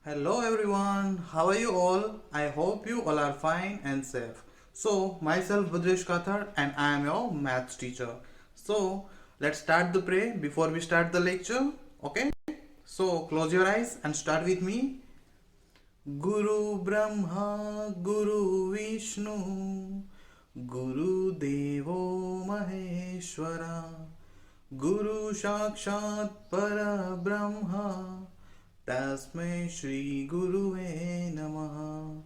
Hello everyone, how are you all? I hope you all are fine and safe. So, myself Budresh Kathar and I am your maths teacher. So, let's start the pray before we start the lecture. Okay? So, close your eyes and start with me. Guru Brahma Guru Vishnu Guru Devo Maheshwara Guru Sakshat Para Brahma Tasmai Shri Guruve Namaha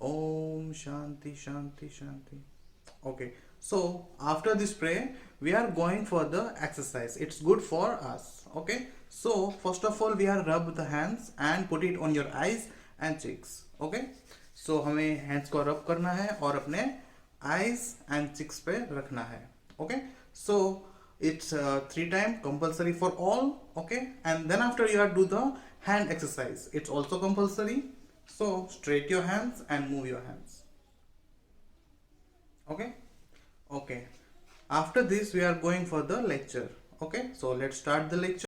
Om Shanti Shanti Shanti. Okay, so after this prayer, we are going for the exercise. It's good for us. Okay, so first of all, we are rub the hands and put it on your eyes and cheeks. Okay, so हमें hands को rub करना है और अपने eyes and cheeks पे रखना है. Okay, so it's 3 times compulsory for all. Okay, and then after you are do the hand exercise. It's also compulsory. So straight your hands and move your hands. Okay. Okay, after this we are going for the lecture. Okay, so let's start the lecture.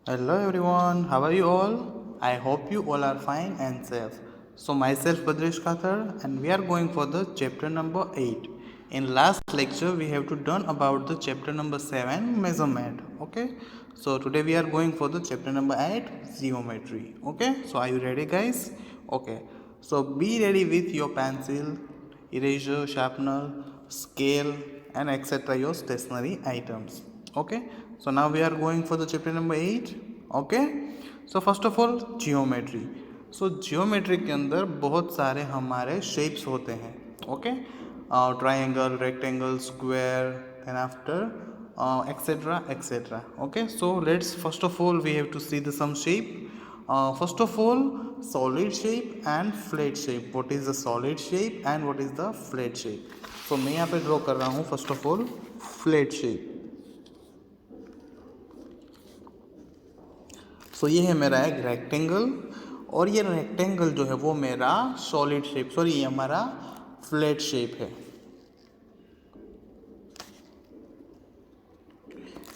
Hello everyone, how are you all? I hope you all are fine and safe. So myself Badresh Kathar and we are going for the chapter number 8. In last lecture we have to done about the chapter number 7 measurement. Okay, so today we are going for the chapter number 8 geometry. Okay, so are you ready guys? Okay, so be ready with your pencil, eraser, sharpener, scale and etc. your stationery items. Okay, so now we are going for the chapter number 8. Okay, so first of all geometry. So geometry के अंदर बहुत सारे हमारे shapes होते हैं. Okay, triangle, rectangle, square, then after etc etc. Okay, so let's first of all we have to see the some shape. First of all, solid shape and flat shape. What is the solid shape and what is the flat shape? So मैं यहाँ पे draw कर रहा हूँ first of all flat shape. So ये है मेरा एक रेक्टेंगल और ये रेक्टेंगल जो है वो मेरा सॉलिड शेप, सॉरी ये हमारा फ्लैट शेप है.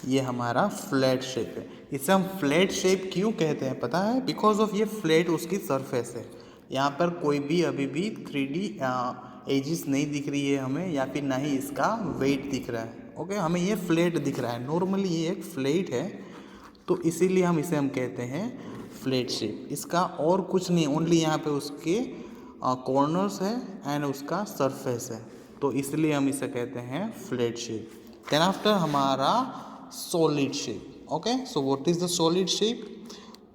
ये हमारा फ्लैट शेप है. इसे हम फ्लैट शेप क्यों कहते हैं पता है? बिकॉज ऑफ ये फ्लैट उसकी सरफेस है. यहाँ पर कोई भी अभी भी 3D एजिस नहीं दिख रही है हमें, या फिर ना ही इसका वेट दिख रहा है. ओके, हमें ये फ्लैट दिख रहा है. नॉर्मली ये एक फ्लैट है, तो इसीलिए हम कहते हैं फ्लैट शेप. इसका और कुछ नहीं, ओनली यहाँ पे उसके कॉर्नर्स है एंड उसका सरफेस है, तो इसलिए हम इसे कहते हैं फ्लैट शेप. देन आफ्टर हमारा solid shape. Okay, so what is the solid shape?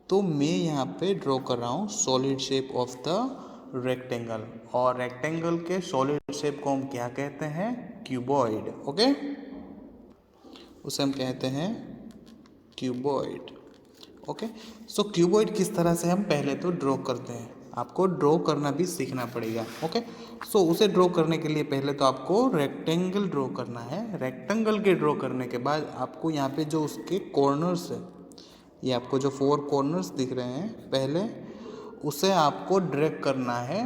तो मैं यहाँ पे ड्रॉ कर रहा हूँ solid shape of the rectangle, और रेक्टेंगल के सॉलिड शेप को हम क्या कहते हैं? क्यूबॉइड. ओके, उसे हम कहते हैं क्यूबॉइड. ओके, सो क्यूबॉइड किस तरह से हम पहले तो ड्रॉ करते हैं, आपको ड्रॉ करना भी सीखना पड़ेगा. ओके, सो उसे ड्रॉ करने के लिए पहले तो आपको रेक्टेंगल ड्रॉ करना है. रेक्टेंगल के ड्रॉ करने के बाद आपको यहाँ पे जो उसके कॉर्नर्स है, ये आपको जो 4 कॉर्नर्स दिख रहे हैं, पहले उसे आपको ड्रैग करना है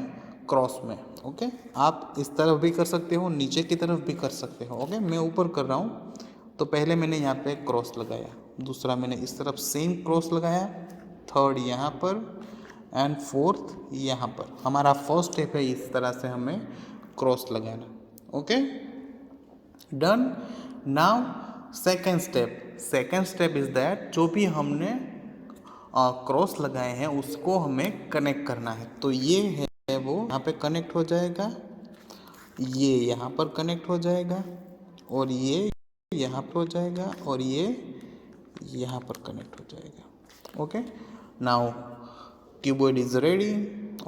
क्रॉस में. ओके, आप इस तरफ भी कर सकते हो, नीचे की तरफ भी कर सकते हो. ओके, मैं ऊपर कर रहा हूँ, तो पहले मैंने यहाँ पे क्रॉस लगाया, दूसरा मैंने इस तरफ सेम क्रॉस लगाया, थर्ड यहाँ पर एंड फोर्थ यहाँ पर. हमारा फर्स्ट स्टेप है इस तरह से हमें क्रॉस लगाना. Okay, done. Now second step is that जो भी हमने क्रॉस लगाए हैं उसको हमें कनेक्ट करना है. तो ये है वो यहाँ पे कनेक्ट हो जाएगा, ये यहाँ पर कनेक्ट हो जाएगा, और ये यहाँ पर हो जाएगा, और ये यहाँ पर कनेक्ट हो जाएगा. Okay, now cuboid is ready.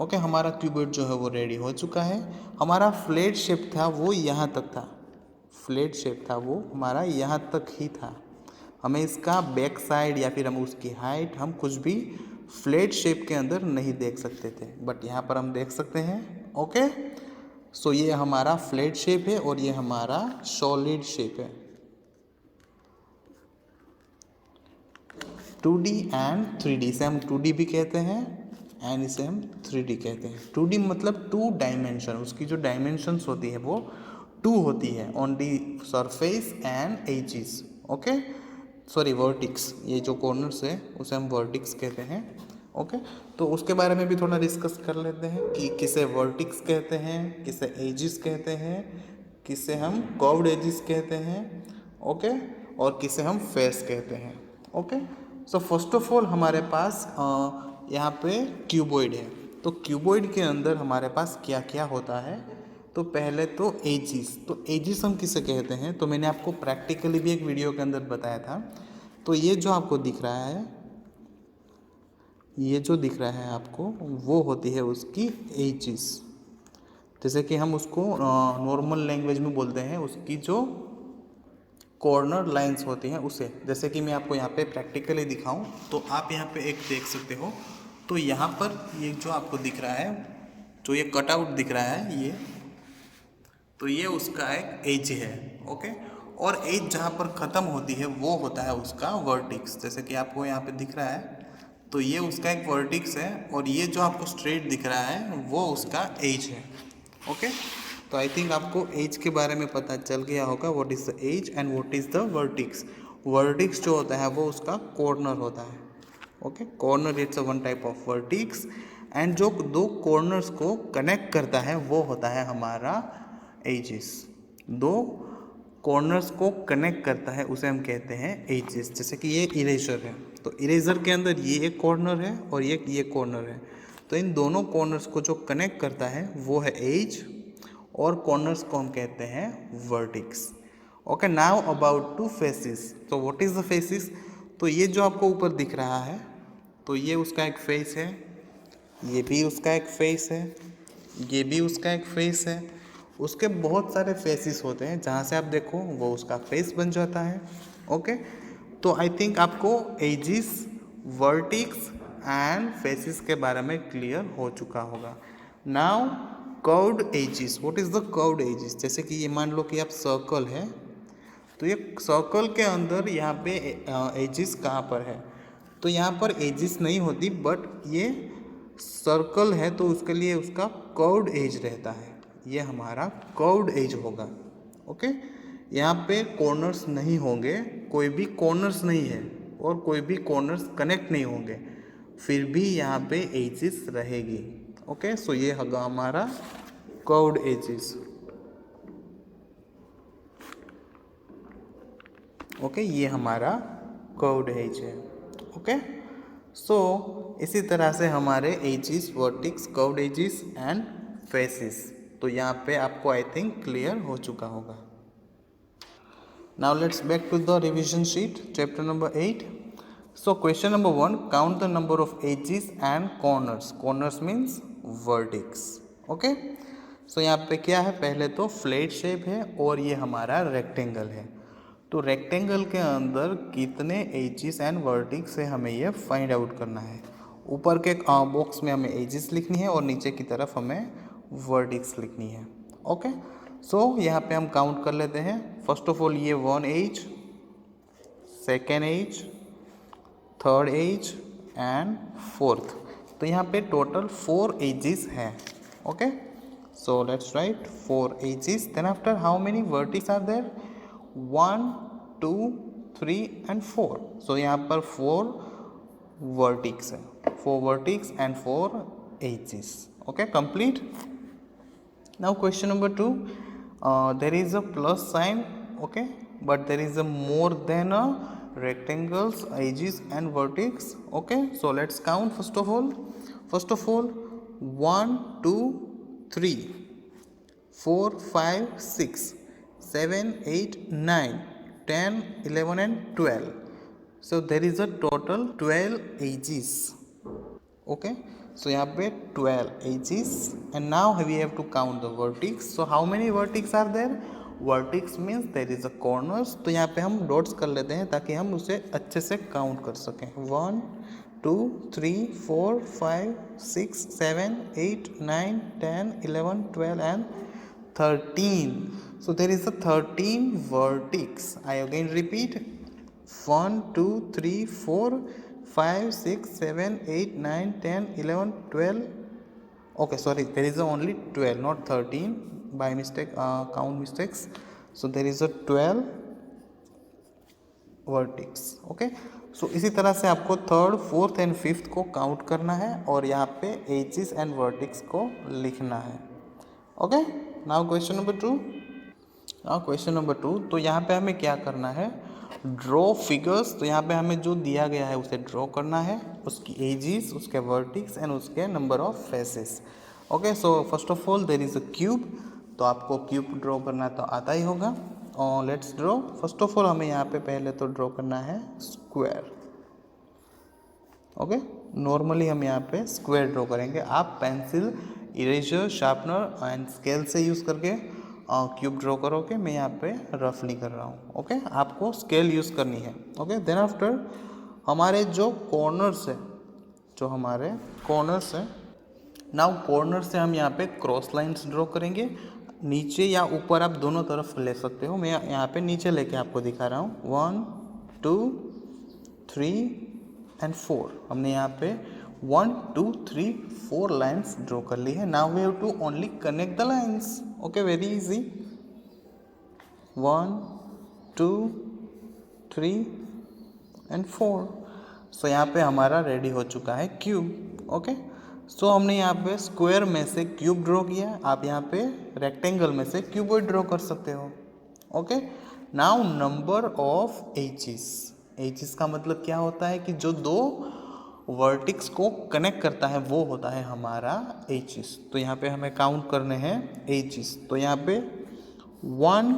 Okay, हमारा क्यूबॉइड जो है वो रेडी हो चुका है. हमारा फ्लैट शेप था वो यहाँ तक था, फ्लैट शेप था वो हमारा यहाँ तक ही था. हमें इसका बैक साइड या फिर हम उसकी हाइट हम कुछ भी फ्लैट शेप के अंदर नहीं देख सकते थे, बट यहाँ पर हम देख सकते हैं. ओके, सो ये हमारा फ्लैट शेप है और ये हमारा सॉलिड शेप है. 2D एंड 3D, इसे हम 2D भी कहते हैं एंड इसे हम 3D कहते हैं. 2D मतलब 2 डायमेंशन, उसकी जो डायमेंशंस होती है वो 2 होती है on the surface and edges. Okay, sorry vertices, ये जो कॉर्नर्स है उसे हम वर्टिक्स कहते हैं. ओके, तो उसके बारे में भी थोड़ा डिस्कस कर लेते हैं कि किसे वर्टिक्स कहते हैं, किसे एजिस कहते हैं, किसे हम कर्व्ड एजिस कहते हैं, ओके, और किसे हम फेस कहते हैं। Okay, so first of all हमारे पास यहाँ पे क्यूबॉइड है। तो क्यूबॉइड के अंदर हमारे पास क्या क्या होता है? तो पहले तो एजिस। तो एजिस हम किसे कहते हैं? तो मैंने आपको प्रैक्टिकली भी एक वीडियो के अंदर बताया था। तो ये जो आपको दिख रहा है, ये जो दिख रहा है आपको, वो होती है उसकी एजिस। जैसे कि हम उसको नॉर्मल लैंग्वेज में बोलते हैं, उसकी जो कॉर्नर लाइंस होती हैं उसे। जैसे कि मैं आपको यहाँ पे प्रैक्टिकली दिखाऊं तो आप यहाँ पे एक देख सकते हो। तो यहाँ पर ये जो आपको दिख रहा है, जो ये कटआउट दिख रहा है, ये तो ये उसका एक एज है। ओके, और एज जहाँ पर ख़त्म होती है वो होता है उसका वर्टिक्स। जैसे कि आपको यहाँ पे दिख रहा है, तो ये उसका एक वर्टिक्स है, और ये जो आपको स्ट्रेट दिख रहा है वो उसका एज है। ओके, तो आई थिंक आपको एज के बारे में पता चल गया होगा, what is the edge and what is the vertices. Vertices जो होता है वो उसका कॉर्नर होता है। Okay, corner it's one type of vertices, and जो दो कॉर्नर्स को कनेक्ट करता है वो होता है हमारा एजिस। दो कॉर्नर्स को कनेक्ट करता है उसे हम कहते हैं एजिस। जैसे कि ये इरेजर है, तो इरेजर के अंदर ये एक कॉर्नर है और ये कॉर्नर है। तो इन दोनों कॉर्नर्स को जो कनेक्ट करता है वो है एज, और कॉर्नर्स को हम कहते हैं vertices. Okay, now about to faces. तो व्हाट इज़ द फेसिस? तो ये जो आपको ऊपर दिख रहा है, तो ये उसका एक फेस है, ये भी उसका एक फेस है, ये भी उसका एक फेस है। उसके बहुत सारे फेसिस होते हैं, जहाँ से आप देखो वो उसका फेस बन जाता है। ओके, तो आई थिंक आपको एजिस, वर्टिक्स एंड फेसिस के बारे में क्लियर हो चुका होगा। Now curved edges. What is the curved edges? जैसे कि ये मान लो कि आप सर्कल है, तो ये सर्कल के अंदर यहाँ पे एजिस कहाँ पर है? तो यहाँ पर एजिस नहीं होती, बट ये सर्कल है तो उसके लिए उसका कर्व्ड एज रहता है। ये हमारा कर्व्ड एज होगा। ओके, यहाँ पे कॉर्नर्स नहीं होंगे, कोई भी कॉर्नर्स नहीं है और कोई भी कॉर्नर्स कनेक्ट नहीं होंगे, फिर भी यहाँ पे एजिस रहेगी। ओके, सो ये होगा हमारा कर्व्ड एजिस। ओके, ये हमारा कर्व्ड एज है। ओके, सो इसी तरह से हमारे edges, vertices, curved edges and faces. तो यहाँ पे आपको आई थिंक क्लियर हो चुका होगा। Now let's back to the revision sheet, chapter number 8। So question number 1, count the number of edges and corners. Corners means vertex. Okay, so यहाँ पे क्या है? पहले तो फ्लैट शेप है और ये हमारा रेक्टेंगल है। तो रेक्टेंगल के अंदर कितने एजिस एंड वर्टिक्स है हमें ये फाइंड आउट करना है। ऊपर के बॉक्स में हमें एजिस लिखनी है और नीचे की तरफ हमें वर्टिक्स लिखनी है। ओके, सो यहाँ पे हम काउंट कर लेते हैं। फर्स्ट ऑफ ऑल ये 1 edge, second edge, third edge and fourth. तो यहाँ पे टोटल 4 एजिस हैं। Okay, so let's write 4 edges. Then after how many vertices are there? 1, 2, 3 and 4। सो यहाँ पर 4 वर्टिक्स है, 4 vertices and 4 edges. Okay, complete. Now question number 2, there is a plus sign, okay, but there is a more than a rectangles, edges and vertex. Okay, so let's count. First of all 1, 2, 3, 4, 5, 6, 7, 8, 9, 10, 11 and 12. So there is a total 12 edges. Okay, so यहाँ पे 12 edges, and now we have to count the vertex. So how many vertex are there? Vertex means there is a corners. तो यहाँ पे हम dots कर लेते हैं ताकि हम उसे अच्छे से काउंट कर सकें। 1, 2, 3, 4, 5, 6, 7, 8, 9, 10, 11, 12 and 13. So there is a 13 vertex. I again repeat, 1, 2, 3, 4, 5, 6, 7, 8, 9, 10, 11, 12. Okay, sorry, there is only 12, not 13. By mistake, count mistakes. So there is a 12 vertex. Okay, सो इसी तरह से आपको थर्ड, फोर्थ एंड फिफ्थ को काउंट करना है और यहाँ पे एजेस एंड वर्टिक्स को लिखना है। Okay, now question number 2। Question number 2, तो यहाँ पे हमें क्या करना है, ड्रॉ फिगर्स। तो यहाँ पे हमें जो दिया गया है उसे ड्रॉ करना है, उसकी एजिस, उसके वर्टिक्स एंड उसके number of faces. Okay, so first of all there is a cube. तो आपको क्यूब ड्रॉ करना तो आता ही होगा। और let's draw. First of all हमें यहाँ पे पहले तो ड्रॉ करना है स्क्वायर। ओके, नॉर्मली हम यहाँ पे स्क्वायर ड्रॉ करेंगे। आप pencil, eraser, sharpener and scale से यूज़ करके क्यूब ड्रॉ करोगे। मैं यहाँ पे रफली कर रहा हूँ। ओके, आपको स्केल यूज़ करनी है। ओके, देन आफ्टर हमारे जो कॉर्नर्स है, नाउ कॉर्नर से हम यहाँ पे क्रॉस लाइंस ड्रॉ करेंगे। नीचे या ऊपर आप दोनों तरफ ले सकते हो। मैं यहाँ पे नीचे लेके आपको दिखा रहा हूँ। 1 2 3 एंड 4। हमने यहाँ पे 1 2 3 4 लाइन्स ड्रॉ कर ली है। Now we have to only connect the lines. Okay, very easy. 1 2 3 and 4। सो यहाँ पे हमारा रेडी हो चुका है क्यूब। ओके, सो हमने यहाँ पे स्क्वायर में से क्यूब ड्रॉ किया। आप यहाँ पे रेक्टेंगल में से क्यूबॉइड ड्रॉ कर सकते हो। Okay, now number of edges का मतलब क्या होता है कि जो दो वर्टिक्स को कनेक्ट करता है वो होता है हमारा एजिस। तो यहाँ पे हमें काउंट करने हैं एजिस। तो यहाँ पे 1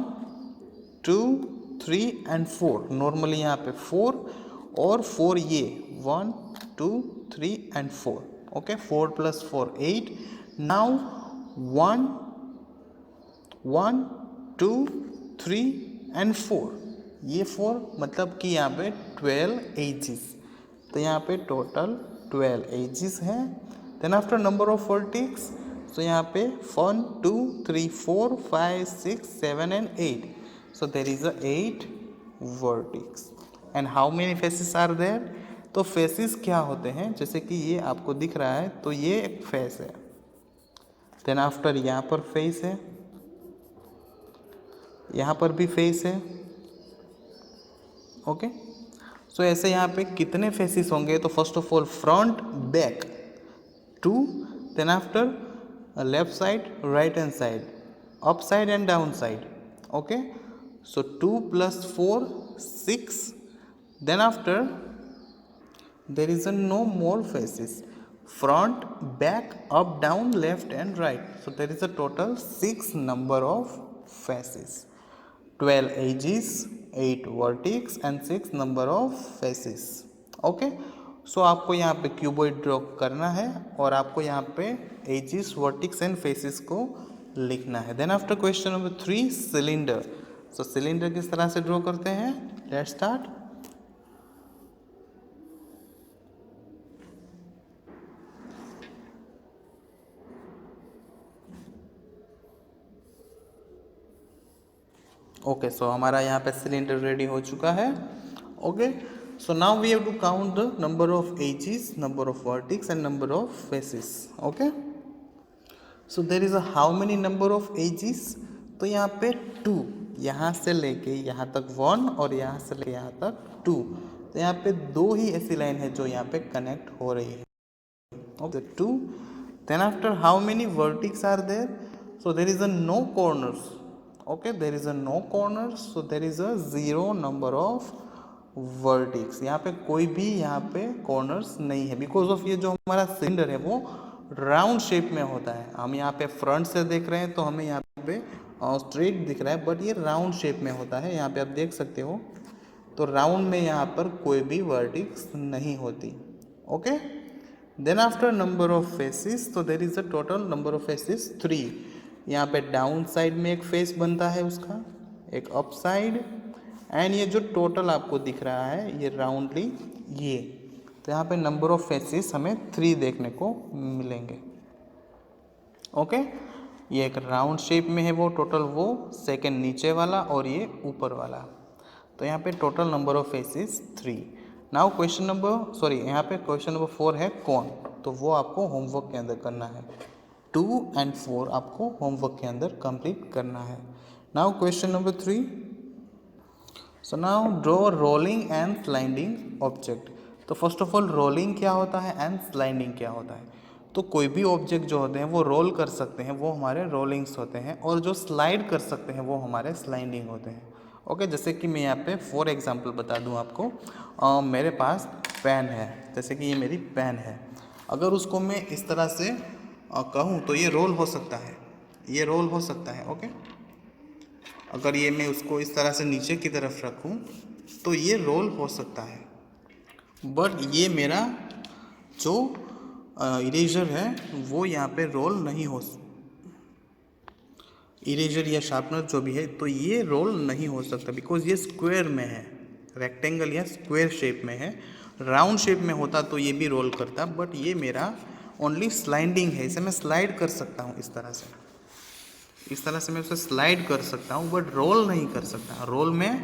2 3 एंड 4। नॉर्मली यहाँ पे 4 और 4 ये 1 2 3 एंड 4। ओके, 4 + 4 8। Now 1 1 2 3 and 4। ये 4 मतलब कि यहाँ पे 12 एजिस। तो यहाँ पे टोटल 12 एजिस हैं। Then after number of vertices, तो यहाँ पे 1 2 3 4 5 6 7 and 8। So there is 8 vertices. And how many faces are there? तो फेसेस क्या होते हैं, जैसे कि ये आपको दिख रहा है, तो ये एक फेस है। देन आफ्टर यहाँ पर फेस है, यहाँ पर भी फेस है। ओके, सो ऐसे यहाँ पे कितने फेसेस होंगे? तो first of all front back 2, then after left side, right hand side, up side and down side. Okay, so 2 + 4 6। Then after there is no more faces, front, back, up, down, left and right. So there is a total 6 number of faces, 12 edges, 8 vertex and 6 number of faces. Okay, सो आपको यहाँ पे cuboid draw करना है और आपको यहाँ पे edges, vertices and faces को लिखना है। Then after question number 3, cylinder. So cylinder किस तरह से ड्रॉ करते हैं? Let's start. ओके, सो हमारा यहाँ पे सिलेंडर रेडी हो चुका है। Okay, so now we have to count the number of edges, number of vertices and number of faces. Okay, so there is how many number of edges? तो यहाँ पे 2, यहाँ से लेके यहाँ तक 1 और यहाँ से लेके यहाँ तक 2। तो यहाँ पे 2 ही ऐसी लाइन है जो यहाँ पे कनेक्ट हो रही है। Okay, 2। Then after how many vertices are there? So there is no corners. Okay, there is no corners, so there is 0 number of vertices. यहाँ पे कोई भी यहाँ पे कॉर्नर्स नहीं है, बिकॉज ऑफ ये जो हमारा सिलेंडर है वो राउंड शेप में होता है। हम यहाँ पे फ्रंट से देख रहे हैं तो हमें यहाँ पे स्ट्रेट दिख रहा है, बट ये राउंड शेप में होता है। यहाँ पे आप देख सकते हो, तो राउंड में यहाँ पर कोई भी वर्टिक्स नहीं होती। Okay, then after number of faces, तो there is a total number of faces 3। यहाँ पे डाउन साइड में एक फेस बनता है उसका, एक अप साइड, एंड ये जो टोटल आपको दिख रहा है ये राउंडली ये, तो यहाँ पे नंबर ऑफ फेसेस हमें 3 देखने को मिलेंगे। ओके, ये एक राउंड शेप में है वो टोटल, वो सेकंड नीचे वाला और ये ऊपर वाला। तो यहाँ पे total number of faces 3। Now question number यहाँ पे क्वेश्चन नंबर 4 है कौन, तो वो आपको होमवर्क के अंदर करना है। 2 and 4 आपको होमवर्क के अंदर कंप्लीट करना है। Now question number 3। So now draw rolling and sliding object. तो फर्स्ट ऑफ ऑल रोलिंग क्या होता है एंड स्लाइडिंग क्या होता है। तो कोई भी ऑब्जेक्ट जो होते हैं वो रोल कर सकते हैं, वो हमारे रोलिंग्स होते हैं, और जो स्लाइड कर सकते हैं वो हमारे स्लाइडिंग होते हैं। ओके, जैसे कि मैं यहाँ पे फॉर एग्जांपल बता दूँ आपको, मेरे पास पेन है, जैसे कि ये मेरी पेन है। अगर उसको मैं इस तरह से कहूँ तो ये रोल हो सकता है, ये रोल हो सकता है। ओके, अगर ये मैं उसको इस तरह से नीचे की तरफ रखूँ तो ये रोल हो सकता है, बट ये मेरा जो इरेजर है वो यहाँ पे रोल नहीं हो, इरेजर या शार्पनर जो भी है, तो ये रोल नहीं हो सकता बिकॉज ये स्क्वायर में है, रेक्टेंगल या स्क्वायर शेप में है। राउंड शेप में होता तो ये भी रोल करता, बट ये मेरा ओनली स्लाइडिंग है, इसे मैं स्लाइड कर सकता हूँ इस तरह से, इस तरह से मैं उसे स्लाइड कर सकता हूँ, बट रोल नहीं कर सकता। रोल में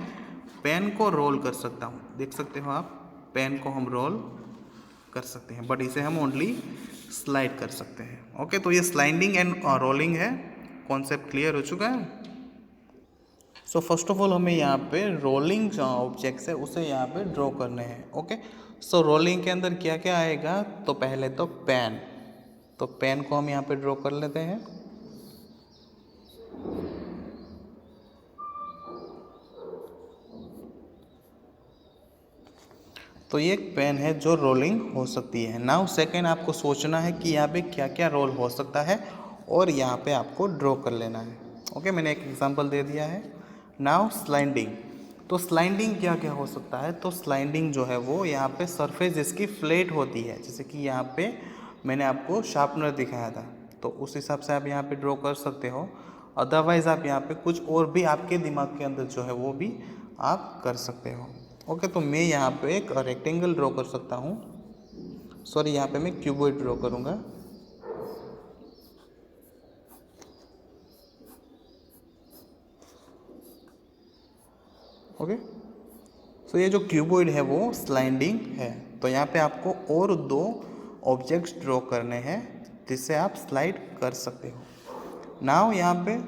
पेन को रोल कर सकता हूँ, देख सकते हो आप, पेन को हम रोल कर सकते हैं, बट इसे हम ओनली स्लाइड कर सकते हैं। ओके, तो ये स्लाइडिंग एंड रोलिंग है। कॉन्सेप्ट क्लियर हो चुका है। सो फर्स्ट ऑफ ऑल हमें यहाँ पे रोलिंग ऑब्जेक्ट्स है उसे यहाँ पे ड्रॉ करने हैं। ओके, सो रोलिंग के अंदर क्या क्या आएगा, तो पहले तो पेन, तो पेन को हम यहाँ पे ड्रॉ कर लेते हैं। तो ये एक पेन है जो रोलिंग हो सकती है। नाउ सेकेंड आपको सोचना है कि यहाँ पे क्या क्या रोल हो सकता है और यहाँ पे आपको ड्रॉ कर लेना है। ओके, मैंने एक एग्जांपल दे दिया है। नाउ स्लाइडिंग, तो स्लाइडिंग क्या क्या हो सकता है, तो स्लाइडिंग जो है वो यहाँ पे सरफेस जिसकी फ्लैट होती है, जैसे कि यहाँ पे मैंने आपको शार्पनर दिखाया था, तो उस हिसाब से आप यहाँ पे ड्रॉ कर सकते हो। अदरवाइज़ आप यहाँ पे कुछ और भी आपके दिमाग के अंदर जो है वो भी आप कर सकते हो। ओके, तो मैं यहाँ पे एक रेक्टेंगल ड्रॉ कर सकता हूँ, सॉरी यहाँ पे मैं क्यूबॉइड ड्रॉ करूँगा। ओके, तो ये जो क्यूबॉइड है वो स्लाइडिंग है, तो यहाँ पे आपको और दो ऑब्जेक्ट्स ड्रॉ करने हैं जिससे आप स्लाइड कर सकते हो। नाउ यहाँ पे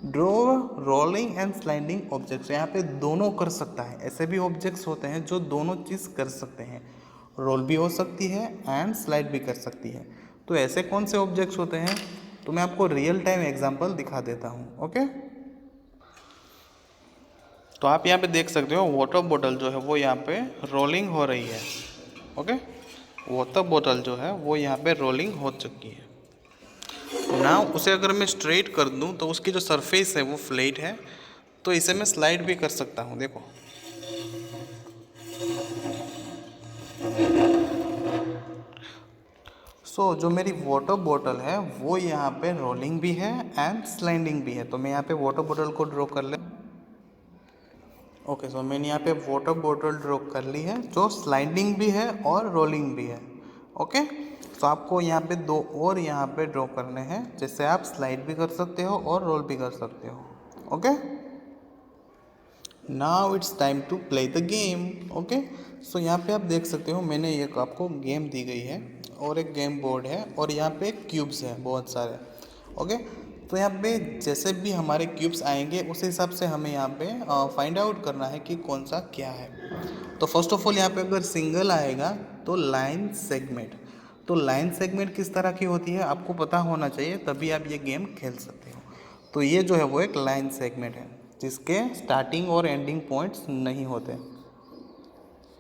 draw rolling and sliding objects, यहाँ पे दोनों कर सकता है। ऐसे भी ऑब्जेक्ट्स होते हैं जो दोनों चीज़ कर सकते हैं, रोल भी हो सकती है एंड स्लाइड भी कर सकती है। तो ऐसे कौन से ऑब्जेक्ट्स होते हैं, तो मैं आपको रियल टाइम एग्जांपल दिखा देता हूँ। ओके, तो आप यहाँ पे देख सकते हो वाटर बॉटल जो है वो यहाँ पे रोलिंग हो रही है। ओके, वाटर बॉटल जो है वो यहाँ पे रोलिंग हो चुकी है। ना उसे अगर मैं स्ट्रेट कर दूँ तो उसकी जो सरफेस है वो फ्लैट है, तो इसे मैं स्लाइड भी कर सकता हूँ। देखो, जो मेरी वाटर बॉटल है वो यहाँ पे रोलिंग भी है एंड स्लाइडिंग भी है, तो मैं यहाँ पे वाटर बॉटल को ड्रॉ कर ले। ओके, सो मैंने यहाँ पे वाटर बॉटल ड्रॉ कर ली है जो स्लाइडिंग भी है और रोलिंग भी है। ओके, तो आपको यहाँ पे दो और यहाँ पे ड्रॉ करने हैं जिससे आप स्लाइड भी कर सकते हो और रोल भी कर सकते हो। Okay, now it's time to play the game. Okay, so यहाँ पे आप देख सकते हो मैंने एक आपको गेम दी गई है और एक गेम बोर्ड है और यहाँ पे क्यूब्स हैं बहुत सारे। ओके, तो यहाँ पे जैसे भी हमारे क्यूब्स आएंगे उस हिसाब से हमें यहाँ पे फाइंड आउट करना है कि कौन सा क्या है। तो फर्स्ट ऑफ ऑल यहाँ पे अगर सिंगल आएगा तो लाइन सेगमेंट, तो लाइन सेगमेंट किस तरह की होती है आपको पता होना चाहिए, तभी आप ये गेम खेल सकते हो। तो ये जो है वो एक लाइन सेगमेंट है जिसके स्टार्टिंग और एंडिंग पॉइंट्स नहीं होते,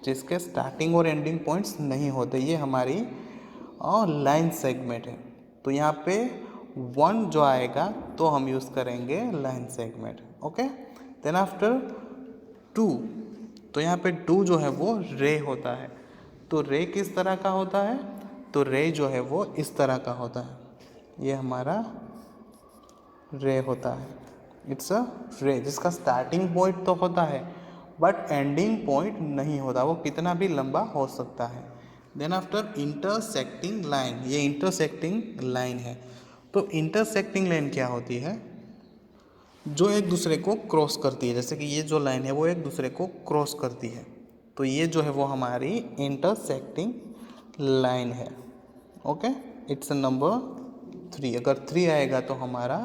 जिसके स्टार्टिंग और एंडिंग पॉइंट्स नहीं होते, ये हमारी लाइन सेगमेंट है। तो यहाँ पे 1 जो आएगा तो हम यूज़ करेंगे line segment. Okay, then after 2, तो यहाँ पे 2 जो है वो रे होता है। तो रे किस तरह का होता है, तो रे जो है वो इस तरह का होता है, ये हमारा रे होता है। इट्स अ रे जिसका स्टार्टिंग पॉइंट तो होता है बट एंडिंग पॉइंट नहीं होता, वो कितना भी लंबा हो सकता है। देन आफ्टर इंटरसेक्टिंग लाइन, ये इंटरसेक्टिंग लाइन है। तो इंटरसेक्टिंग लाइन क्या होती है, जो एक दूसरे को क्रॉस करती है, जैसे कि ये जो लाइन है वो एक दूसरे को क्रॉस करती है, तो ये जो है वो हमारी इंटरसेक्टिंग लाइन है। ओके, इट्स नंबर 3, अगर 3 आएगा तो हमारा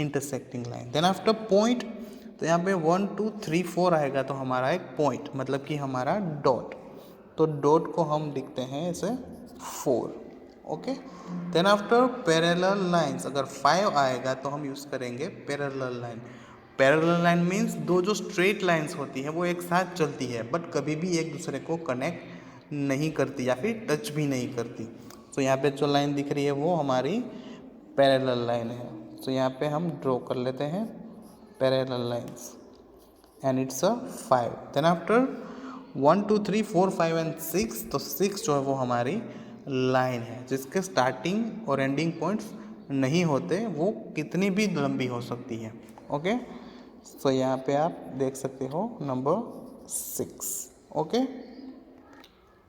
intersecting line. Then after point, तो यहाँ पे 1 2 3 4 आएगा तो हमारा एक पॉइंट, मतलब कि हमारा डॉट, तो डॉट को हम लिखते हैं ऐसे 4। Okay, then after parallel lines, अगर 5 आएगा तो हम यूज़ करेंगे parallel line. Parallel line means दो जो स्ट्रेट लाइंस होती है वो एक साथ चलती है बट कभी भी एक दूसरे को कनेक्ट नहीं करती या फिर टच भी नहीं करती। तो यहाँ पे जो लाइन दिख रही है वो हमारी पैरेलल लाइन है। तो यहाँ पे हम ड्रॉ कर लेते हैं parallel lines and it's a 5। Then after 1 2 3 4 5 and 6, तो 6 जो है वो हमारी लाइन है जिसके स्टार्टिंग और एंडिंग पॉइंट्स नहीं होते, वो कितनी भी लंबी हो सकती है। ओके, सो यहाँ पे आप देख सकते हो number 6। Okay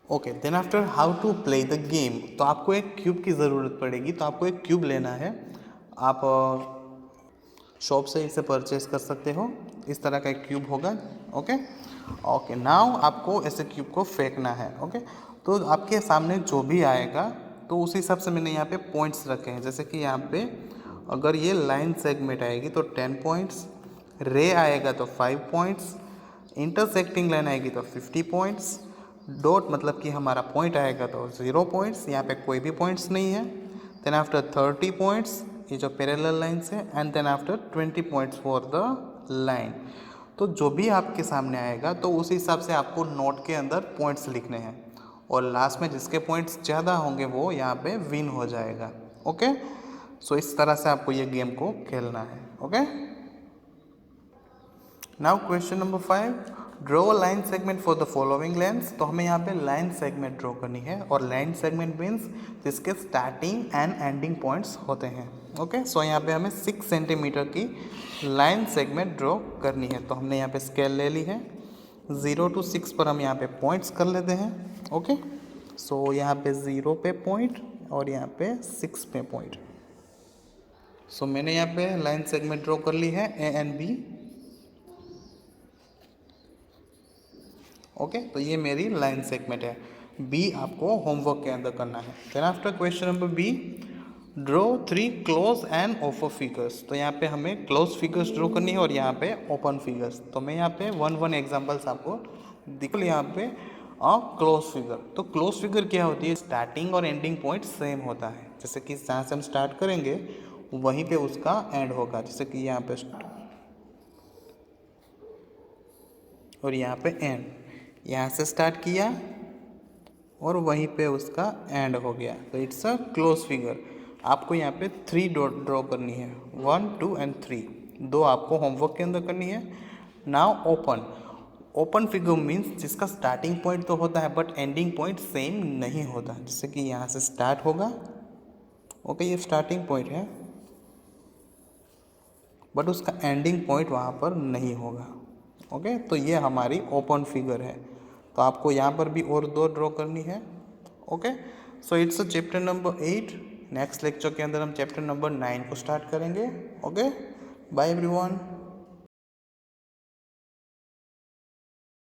okay, then after how to play the game, तो आपको एक क्यूब की ज़रूरत पड़ेगी। तो आपको एक क्यूब लेना है, आप शॉप से इसे परचेज कर सकते हो। इस तरह का एक क्यूब होगा। ओके ओके, नाउ आपको ऐसे क्यूब को फेंकना है। ओके, तो आपके सामने जो भी आएगा तो उस हिसाब से मैंने यहाँ पे पॉइंट्स रखे हैं। जैसे कि यहाँ पे अगर ये लाइन सेगमेंट आएगी तो 10 पॉइंट्स, रे आएगा तो 5 पॉइंट्स, इंटरसेक्टिंग लाइन आएगी तो 50 पॉइंट्स, डॉट मतलब कि हमारा पॉइंट आएगा तो 0 पॉइंट्स, यहाँ पे कोई भी पॉइंट्स नहीं है। देन आफ्टर 30 पॉइंट्स, ये जो पैरेलल लाइन्स है, and then after 20 points for the line. तो जो भी आपके सामने आएगा तो उस हिसाब से आपको नोट के अंदर पॉइंट्स लिखने हैं और लास्ट में जिसके पॉइंट्स ज़्यादा होंगे वो यहाँ पे विन हो जाएगा। ओके, सो इस तरह से आपको ये गेम को खेलना है। Okay, now question number 5, draw line segment for the following lens. तो हमें यहाँ पे लाइन सेगमेंट ड्रॉ करनी है और लाइन सेगमेंट मीन्स जिसके स्टार्टिंग एंड एंडिंग पॉइंट्स होते हैं। ओके, सो यहाँ पे हमें 6 सेंटीमीटर की लाइन सेगमेंट ड्रॉ करनी है। तो हमने यहाँ पे स्केल ले ली है, 0 to 6 पर हम यहाँ पे पॉइंट्स कर लेते हैं। ओके, सो यहाँ पे 0 पे पॉइंट और यहाँ पे 6 पे पॉइंट। सो मैंने यहाँ पे लाइन सेगमेंट ड्रॉ कर ली है ए एंड बी। ओके, तो ये मेरी लाइन सेगमेंट है। बी आपको होमवर्क के अंदर करना है। Then after question number B, draw 3 close and open figures. तो यहाँ पे हमें क्लोज फिगर्स ड्रॉ करनी है और यहाँ पे ओपन फिगर्स। तो मैं यहाँ पे 1 एग्जांपल्स आपको दिखो। यहाँ पे क्लोज फिगर, तो क्लोज फिगर क्या होती है, स्टार्टिंग और एंडिंग पॉइंट सेम होता है। जैसे कि जहाँ से हम स्टार्ट करेंगे वहीं पे उसका एंड होगा। जैसे कि यहाँ पे और यहाँ पे एंड, यहाँ से स्टार्ट किया और वहीं पे उसका एंड हो गया, तो इट्स अ क्लोज फिगर। आपको यहाँ पे 3 डॉट ड्रॉ करनी है, 1 2 एंड 3, 2 आपको होमवर्क के अंदर करनी है। Now open, open figure means जिसका स्टार्टिंग पॉइंट तो होता है बट एंडिंग पॉइंट सेम नहीं होता। जैसे कि यहाँ से स्टार्ट होगा, ओके, ये स्टार्टिंग पॉइंट है बट उसका एंडिंग पॉइंट वहाँ पर नहीं होगा। ओके, तो ये हमारी ओपन फिगर है। तो आपको यहाँ पर भी और 2 ड्रॉ करनी है। Okay, so it's a chapter number 8। Next lecture के अंदर हम चैप्टर नंबर 9 को स्टार्ट करेंगे। Okay, bye everyone.